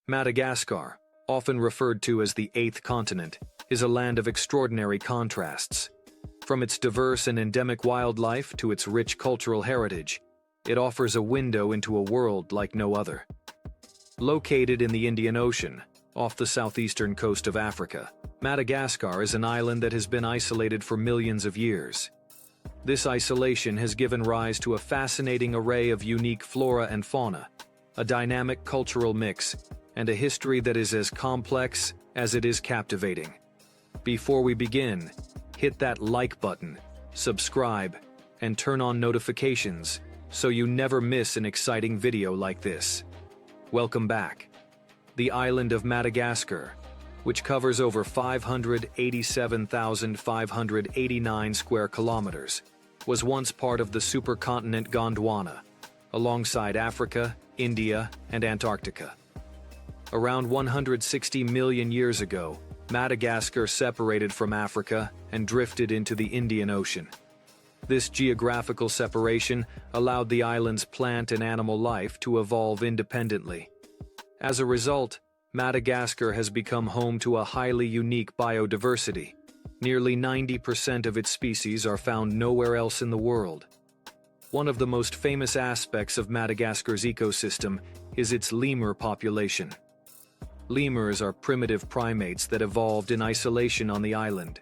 Madagascar, often referred to as the eighth continent, is a land of extraordinary contrasts. From its diverse and endemic wildlife to its rich cultural heritage, it offers a window into a world like no other. Located in the Indian Ocean, off the southeastern coast of Africa, Madagascar is an island that has been isolated for millions of years. This isolation has given rise to a fascinating array of unique flora and fauna, a dynamic cultural mix, and a history that is as complex as it is captivating. Before we begin, hit that like button, subscribe, and turn on notifications so you never miss an exciting video like this. Welcome back. The island of Madagascar, which covers over 587,589 square kilometers, was once part of the supercontinent Gondwana, alongside Africa, India, and Antarctica. Around 160 million years ago, Madagascar separated from Africa and drifted into the Indian Ocean. This geographical separation allowed the island's plant and animal life to evolve independently. As a result, Madagascar has become home to a highly unique biodiversity. Nearly 90% of its species are found nowhere else in the world. One of the most famous aspects of Madagascar's ecosystem is its lemur population. Lemurs are primitive primates that evolved in isolation on the island.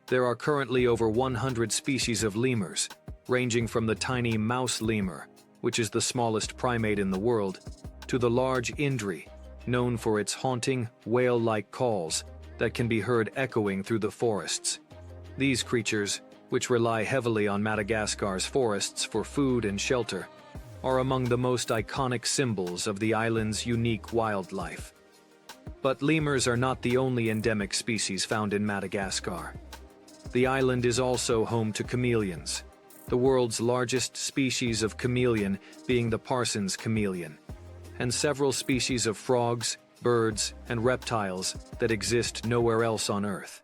There are currently over 100 species of lemurs, ranging from the tiny mouse lemur, which is the smallest primate in the world, to the large indri, known for its haunting, whale-like calls that can be heard echoing through the forests. These creatures, which rely heavily on Madagascar's forests for food and shelter, are among the most iconic symbols of the island's unique wildlife. But lemurs are not the only endemic species found in Madagascar. The island is also home to chameleons, the world's largest species of chameleon being the Parsons chameleon, and several species of frogs, birds, and reptiles that exist nowhere else on Earth.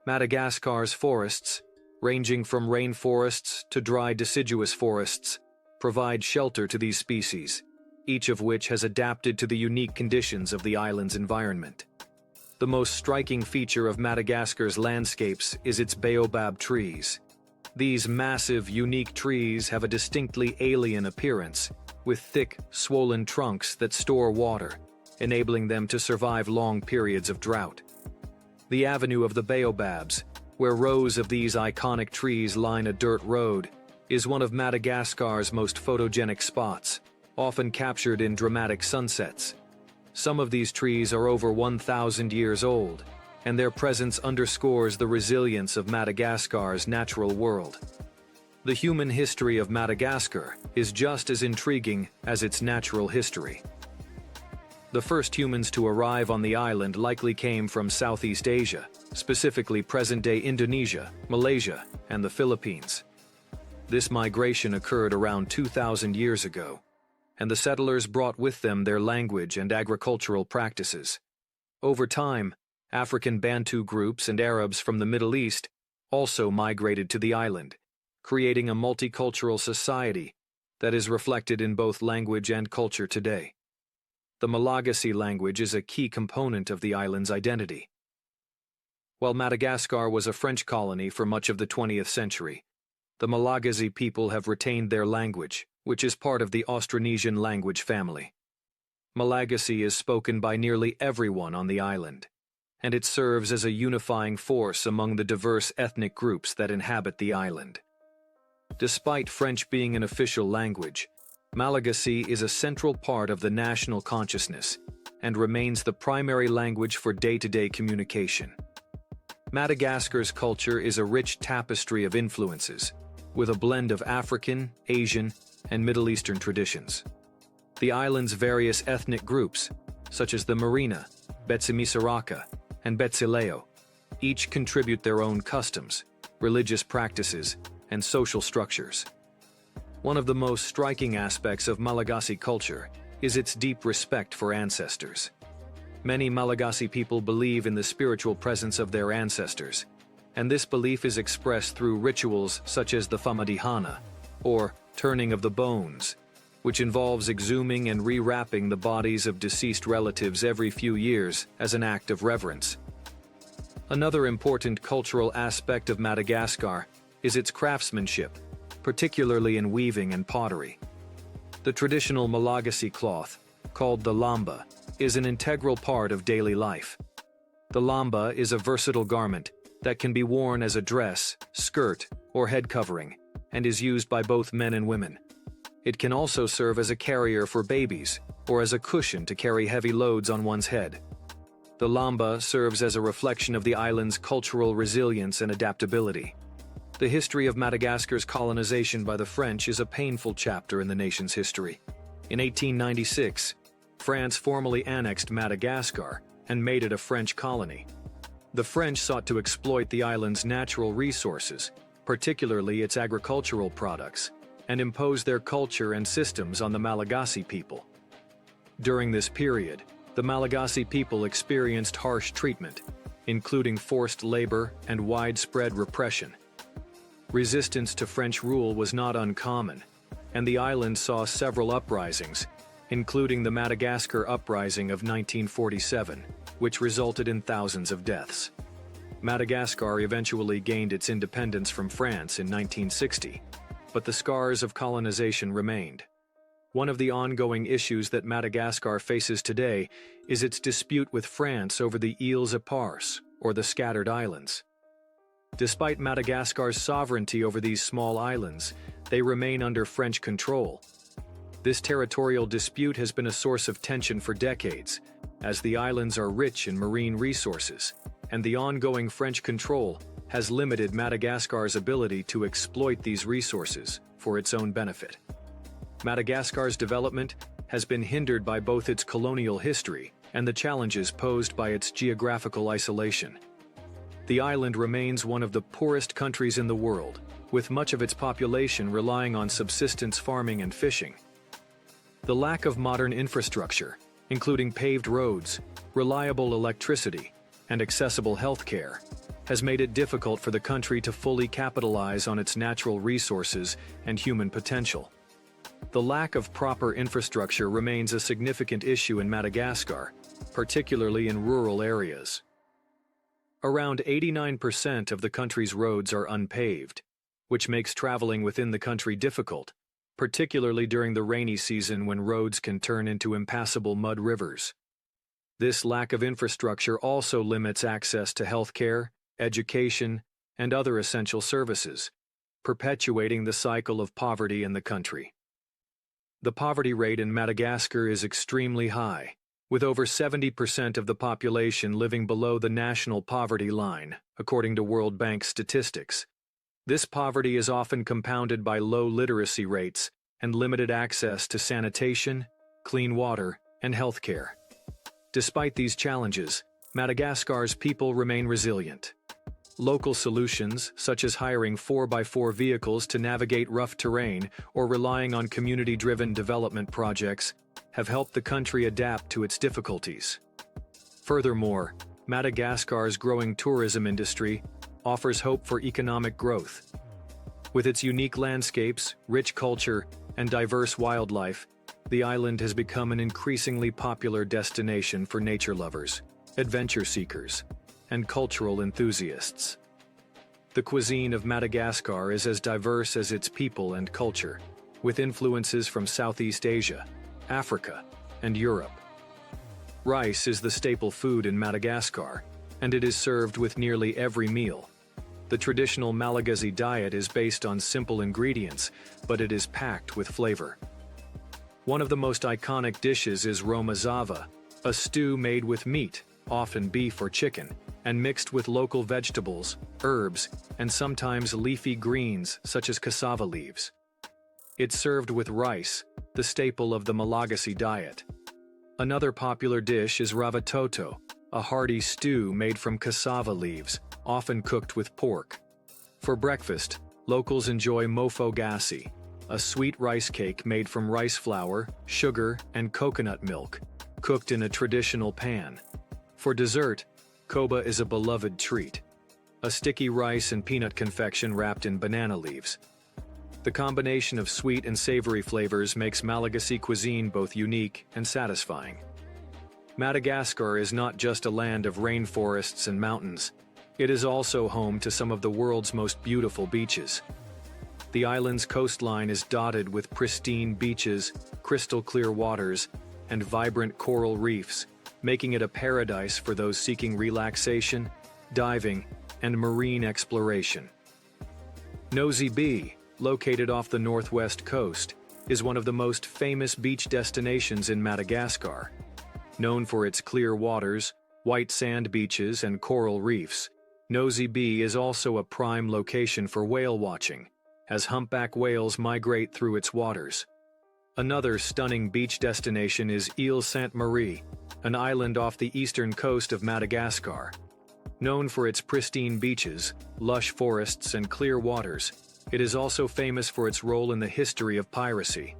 Madagascar's forests, ranging from rainforests to dry deciduous forests, provide shelter to these species, each of which has adapted to the unique conditions of the island's environment. The most striking feature of Madagascar's landscapes is its baobab trees. These massive, unique trees have a distinctly alien appearance, with thick, swollen trunks that store water, enabling them to survive long periods of drought. The Avenue of the Baobabs, where rows of these iconic trees line a dirt road, is one of Madagascar's most photogenic spots, often captured in dramatic sunsets. Some of these trees are over 1,000 years old, and their presence underscores the resilience of Madagascar's natural world. The human history of Madagascar is just as intriguing as its natural history. The first humans to arrive on the island likely came from Southeast Asia, specifically present-day Indonesia, Malaysia, and the Philippines. This migration occurred around 2,000 years ago, and the settlers brought with them their language and agricultural practices. Over time, African Bantu groups and Arabs from the Middle East also migrated to the island, creating a multicultural society that is reflected in both language and culture today. The Malagasy language is a key component of the island's identity. While Madagascar was a French colony for much of the 20th century, the Malagasy people have retained their language, which is part of the Austronesian language family. Malagasy is spoken by nearly everyone on the island, and it serves as a unifying force among the diverse ethnic groups that inhabit the island. Despite French being an official language, Malagasy is a central part of the national consciousness and remains the primary language for day-to-day communication. Madagascar's culture is a rich tapestry of influences, with a blend of African, Asian, and Middle Eastern traditions. The island's various ethnic groups, such as the Marina, Betsimisaraka, and Betsileo, each contribute their own customs, religious practices, and social structures. One of the most striking aspects of Malagasy culture is its deep respect for ancestors. Many Malagasy people believe in the spiritual presence of their ancestors, and this belief is expressed through rituals such as the famadihana, or turning of the bones, which involves exhuming and rewrapping the bodies of deceased relatives every few years as an act of reverence. Another important cultural aspect of Madagascar is its craftsmanship, particularly in weaving and pottery. The traditional Malagasy cloth, called the lamba, is an integral part of daily life. The lamba is a versatile garment that can be worn as a dress, skirt, or head covering, and is used by both men and women. It can also serve as a carrier for babies, or as a cushion to carry heavy loads on one's head. The lamba serves as a reflection of the island's cultural resilience and adaptability. The history of Madagascar's colonization by the French is a painful chapter in the nation's history. In 1896, France formally annexed Madagascar and made it a French colony. The French sought to exploit the island's natural resources, particularly its agricultural products, and impose their culture and systems on the Malagasy people. During this period, the Malagasy people experienced harsh treatment, including forced labor and widespread repression. Resistance to French rule was not uncommon, and the island saw several uprisings, including the Madagascar Uprising of 1947, which resulted in thousands of deaths. Madagascar eventually gained its independence from France in 1960, but the scars of colonization remained. One of the ongoing issues that Madagascar faces today is its dispute with France over the îles éparses, or the scattered islands. Despite Madagascar's sovereignty over these small islands, they remain under French control. This territorial dispute has been a source of tension for decades, as the islands are rich in marine resources, and the ongoing French control has limited Madagascar's ability to exploit these resources for its own benefit. Madagascar's development has been hindered by both its colonial history and the challenges posed by its geographical isolation. The island remains one of the poorest countries in the world, with much of its population relying on subsistence farming and fishing. The lack of modern infrastructure, including paved roads, reliable electricity, and accessible health care, has made it difficult for the country to fully capitalize on its natural resources and human potential. The lack of proper infrastructure remains a significant issue in Madagascar, particularly in rural areas. Around 89% of the country's roads are unpaved, which makes traveling within the country difficult, particularly during the rainy season when roads can turn into impassable mud rivers. This lack of infrastructure also limits access to healthcare, education, and other essential services, perpetuating the cycle of poverty in the country. The poverty rate in Madagascar is extremely high, with over 70% of the population living below the national poverty line, according to World Bank statistics. This poverty is often compounded by low literacy rates and limited access to sanitation, clean water, and health care. Despite these challenges, Madagascar's people remain resilient. Local solutions, such as hiring 4x4 vehicles to navigate rough terrain or relying on community-driven development projects, have helped the country adapt to its difficulties. Furthermore, Madagascar's growing tourism industry offers hope for economic growth. With its unique landscapes, rich culture, and diverse wildlife, the island has become an increasingly popular destination for nature lovers, adventure seekers, and cultural enthusiasts. The cuisine of Madagascar is as diverse as its people and culture, with influences from Southeast Asia, Africa, and Europe. Rice is the staple food in Madagascar, and it is served with nearly every meal. The traditional Malagasy diet is based on simple ingredients, but it is packed with flavor. One of the most iconic dishes is romazava, a stew made with meat, often beef or chicken, and mixed with local vegetables, herbs, and sometimes leafy greens such as cassava leaves. It's served with rice, the staple of the Malagasy diet. Another popular dish is ravitoto, a hearty stew made from cassava leaves, often cooked with pork. For breakfast, locals enjoy mofogasi, a sweet rice cake made from rice flour, sugar, and coconut milk, cooked in a traditional pan. For dessert, koba is a beloved treat, a sticky rice and peanut confection wrapped in banana leaves. The combination of sweet and savory flavors makes Malagasy cuisine both unique and satisfying. Madagascar is not just a land of rainforests and mountains. It is also home to some of the world's most beautiful beaches. The island's coastline is dotted with pristine beaches, crystal-clear waters, and vibrant coral reefs, making it a paradise for those seeking relaxation, diving, and marine exploration. Nosy Be, located off the northwest coast, is one of the most famous beach destinations in Madagascar. Known for its clear waters, white sand beaches, and coral reefs, Nosy Be is also a prime location for whale watching, as humpback whales migrate through its waters. Another stunning beach destination is Île Sainte-Marie, an island off the eastern coast of Madagascar. Known for its pristine beaches, lush forests, and clear waters, it is also famous for its role in the history of piracy.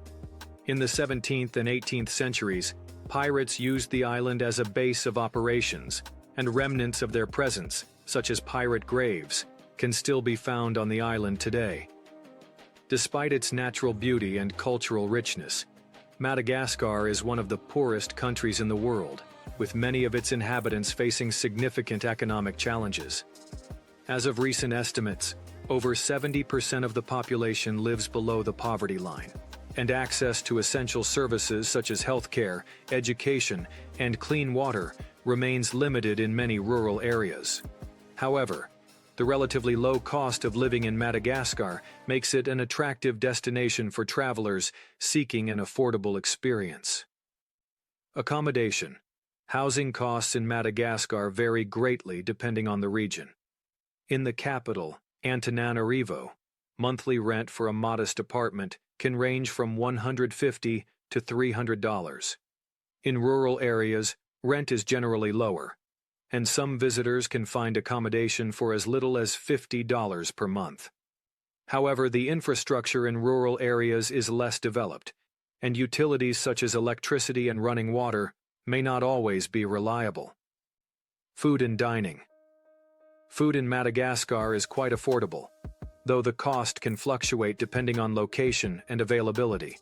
In the 17th and 18th centuries, pirates used the island as a base of operations, and remnants of their presence, such as pirate graves, can still be found on the island today. Despite its natural beauty and cultural richness, Madagascar is one of the poorest countries in the world, with many of its inhabitants facing significant economic challenges. As of recent estimates, over 70% of the population lives below the poverty line, and access to essential services such as healthcare, education, and clean water remains limited in many rural areas. However, the relatively low cost of living in Madagascar makes it an attractive destination for travelers seeking an affordable experience. Accommodation. Housing costs in Madagascar vary greatly depending on the region. In the capital, Antananarivo, monthly rent for a modest apartment can range from $150 to $300. In rural areas, rent is generally lower, and some visitors can find accommodation for as little as $50 per month. However, the infrastructure in rural areas is less developed, and utilities such as electricity and running water may not always be reliable. Food and dining. Food in Madagascar is quite affordable, though the cost can fluctuate depending on location and availability.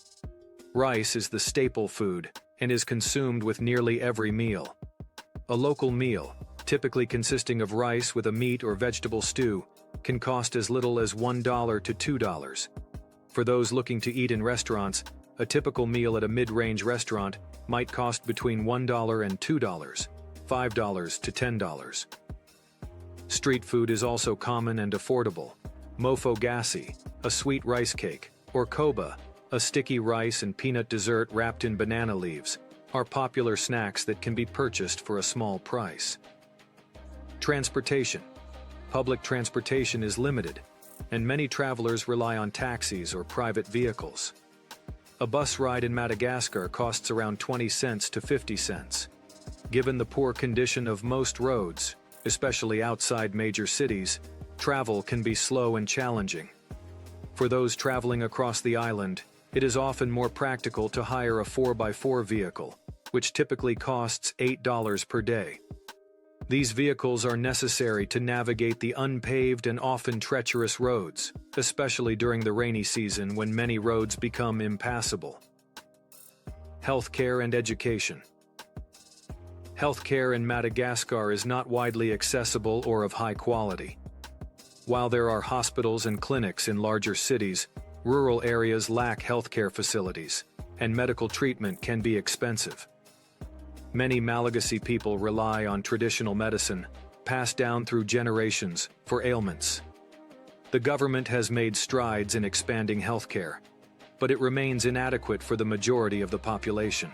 Rice is the staple food and is consumed with nearly every meal. A local meal, typically consisting of rice with a meat or vegetable stew, can cost as little as $1 to $2. For those looking to eat in restaurants, a typical meal at a mid-range restaurant might cost between $1 and $2, $5 to $10. Street food is also common and affordable. Mofogassi, a sweet rice cake, or koba, a sticky rice and peanut dessert wrapped in banana leaves, are popular snacks that can be purchased for a small price. Transportation. Public transportation is limited, and many travelers rely on taxis or private vehicles. A bus ride in Madagascar costs around 20 cents to 50 cents. Given the poor condition of most roads, especially outside major cities, travel can be slow and challenging. For those traveling across the island, it is often more practical to hire a 4x4 vehicle, which typically costs $8 per day. These vehicles are necessary to navigate the unpaved and often treacherous roads, especially during the rainy season when many roads become impassable. Healthcare and education. Healthcare in Madagascar is not widely accessible or of high quality. While there are hospitals and clinics in larger cities, rural areas lack healthcare facilities, and medical treatment can be expensive. Many Malagasy people rely on traditional medicine, passed down through generations, for ailments. The government has made strides in expanding healthcare, but it remains inadequate for the majority of the population.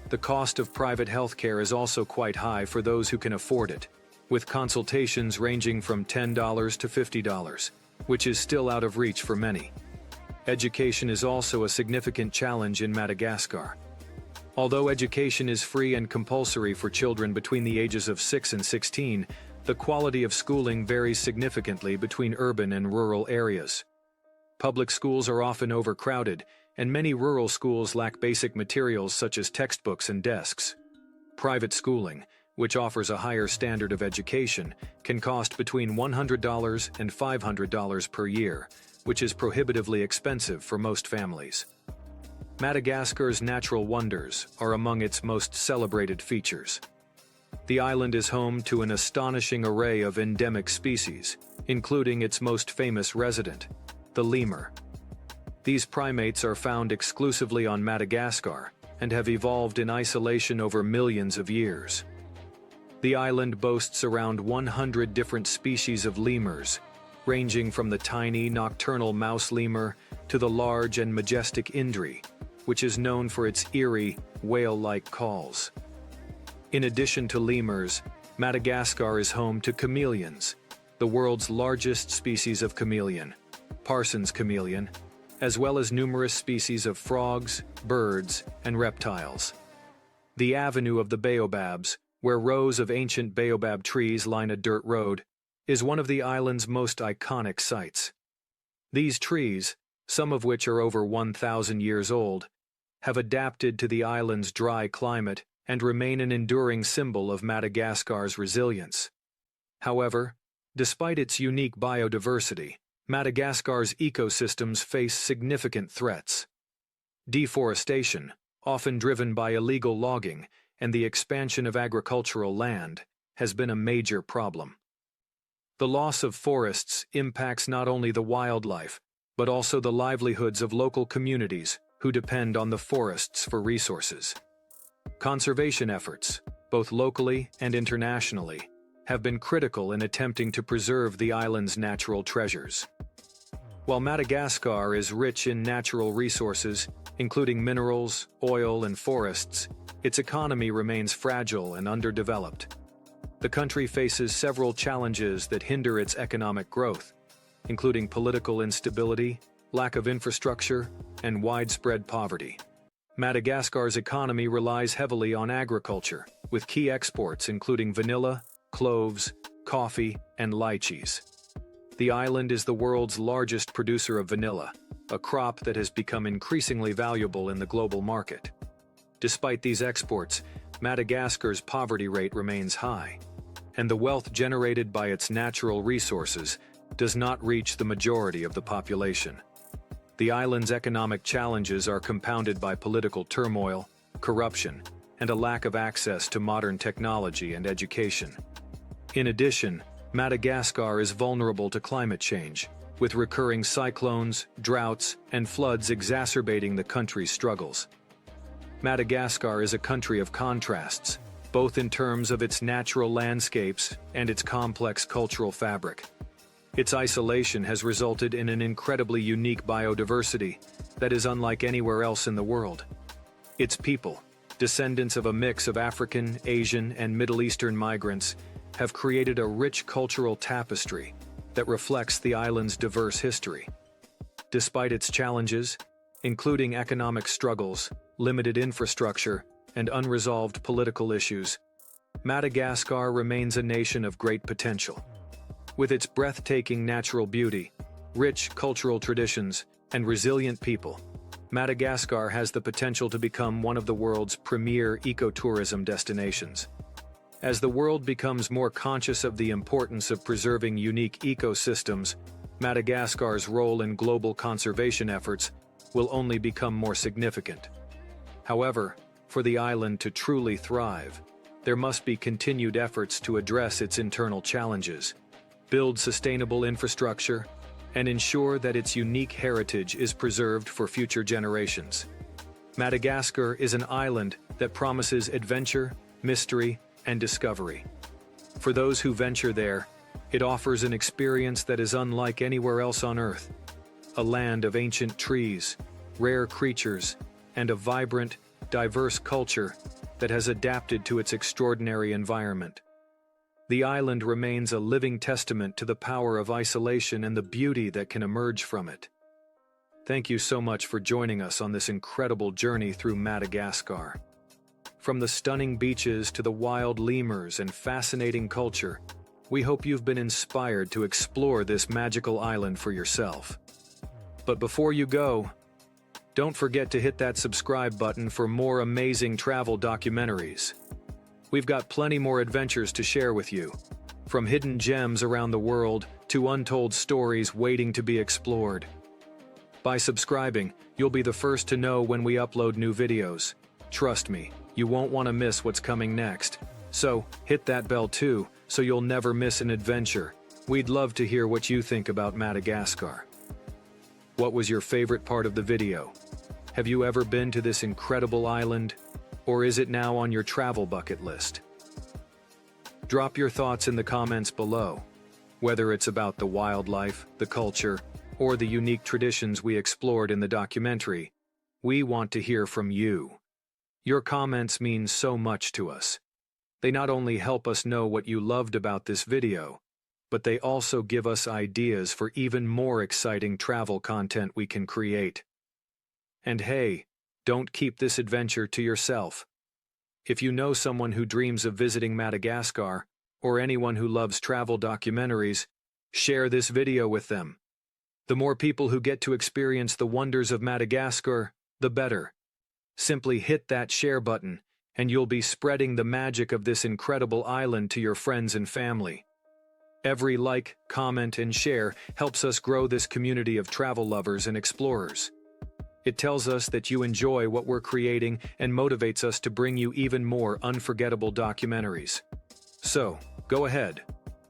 The cost of private healthcare is also quite high for those who can afford it, with consultations ranging from $10 to $50, which is still out of reach for many. Education is also a significant challenge in Madagascar. Although education is free and compulsory for children between the ages of 6 and 16, the quality of schooling varies significantly between urban and rural areas. Public schools are often overcrowded, and many rural schools lack basic materials such as textbooks and desks. Private schooling, which offers a higher standard of education, can cost between $100 and $500 per year, which is prohibitively expensive for most families. Madagascar's natural wonders are among its most celebrated features. The island is home to an astonishing array of endemic species, including its most famous resident, the lemur. These primates are found exclusively on Madagascar and have evolved in isolation over millions of years. The island boasts around 100 different species of lemurs, ranging from the tiny nocturnal mouse lemur to the large and majestic indri, which is known for its eerie, whale-like calls. In addition to lemurs, Madagascar is home to chameleons, the world's largest species of chameleon, Parsons chameleon, as well as numerous species of frogs, birds, and reptiles. The Avenue of the Baobabs, where rows of ancient baobab trees line a dirt road, is one of the island's most iconic sights. These trees, some of which are over 1,000 years old, have adapted to the island's dry climate and remain an enduring symbol of Madagascar's resilience. However, despite its unique biodiversity, Madagascar's ecosystems face significant threats. Deforestation, often driven by illegal logging and the expansion of agricultural land, has been a major problem. The loss of forests impacts not only the wildlife, but also the livelihoods of local communities who depend on the forests for resources. Conservation efforts, both locally and internationally, have been critical in attempting to preserve the island's natural treasures. While Madagascar is rich in natural resources, including minerals, oil, and forests, its economy remains fragile and underdeveloped. The country faces several challenges that hinder its economic growth, including political instability, lack of infrastructure, and widespread poverty. Madagascar's economy relies heavily on agriculture, with key exports including vanilla, cloves, coffee, and lychees. The island is the world's largest producer of vanilla, a crop that has become increasingly valuable in the global market. Despite these exports, Madagascar's poverty rate remains high, and the wealth generated by its natural resources does not reach the majority of the population. The island's economic challenges are compounded by political turmoil, corruption, and a lack of access to modern technology and education. In addition, Madagascar is vulnerable to climate change, with recurring cyclones, droughts, and floods exacerbating the country's struggles. Madagascar is a country of contrasts, both in terms of its natural landscapes and its complex cultural fabric. Its isolation has resulted in an incredibly unique biodiversity that is unlike anywhere else in the world. Its people, descendants of a mix of African, Asian, and Middle Eastern migrants, have created a rich cultural tapestry that reflects the island's diverse history. Despite its challenges, including economic struggles, limited infrastructure, and unresolved political issues, Madagascar remains a nation of great potential. With its breathtaking natural beauty, rich cultural traditions, and resilient people, Madagascar has the potential to become one of the world's premier ecotourism destinations. As the world becomes more conscious of the importance of preserving unique ecosystems, Madagascar's role in global conservation efforts will only become more significant. However, for the island to truly thrive, there must be continued efforts to address its internal challenges, build sustainable infrastructure, and ensure that its unique heritage is preserved for future generations. Madagascar is an island that promises adventure, mystery, and discovery. For those who venture there, it offers an experience that is unlike anywhere else on Earth. A land of ancient trees, rare creatures, and a vibrant, diverse culture that has adapted to its extraordinary environment. The island remains a living testament to the power of isolation and the beauty that can emerge from it. Thank you so much for joining us on this incredible journey through Madagascar. From the stunning beaches to the wild lemurs and fascinating culture, we hope you've been inspired to explore this magical island for yourself. But before you go, don't forget to hit that subscribe button for more amazing travel documentaries. We've got plenty more adventures to share with you, from hidden gems around the world to untold stories waiting to be explored. By subscribing, you'll be the first to know when we upload new videos. Trust me, you won't want to miss what's coming next. So, hit that bell too, so you'll never miss an adventure. We'd love to hear what you think about Madagascar. What was your favorite part of the video? Have you ever been to this incredible island? Or is it now on your travel bucket list? Drop your thoughts in the comments below. Whether it's about the wildlife, the culture, or the unique traditions we explored in the documentary, we want to hear from you. Your comments mean so much to us. They not only help us know what you loved about this video, but they also give us ideas for even more exciting travel content we can create. And hey, don't keep this adventure to yourself. If you know someone who dreams of visiting Madagascar, or anyone who loves travel documentaries, share this video with them. The more people who get to experience the wonders of Madagascar, the better. Simply hit that share button, and you'll be spreading the magic of this incredible island to your friends and family. Every like, comment, and share helps us grow this community of travel lovers and explorers. It tells us that you enjoy what we're creating and motivates us to bring you even more unforgettable documentaries. So, go ahead,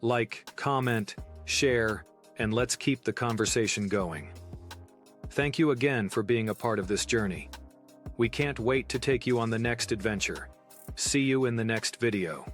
like, comment, share, and let's keep the conversation going. Thank you again for being a part of this journey. We can't wait to take you on the next adventure. See you in the next video.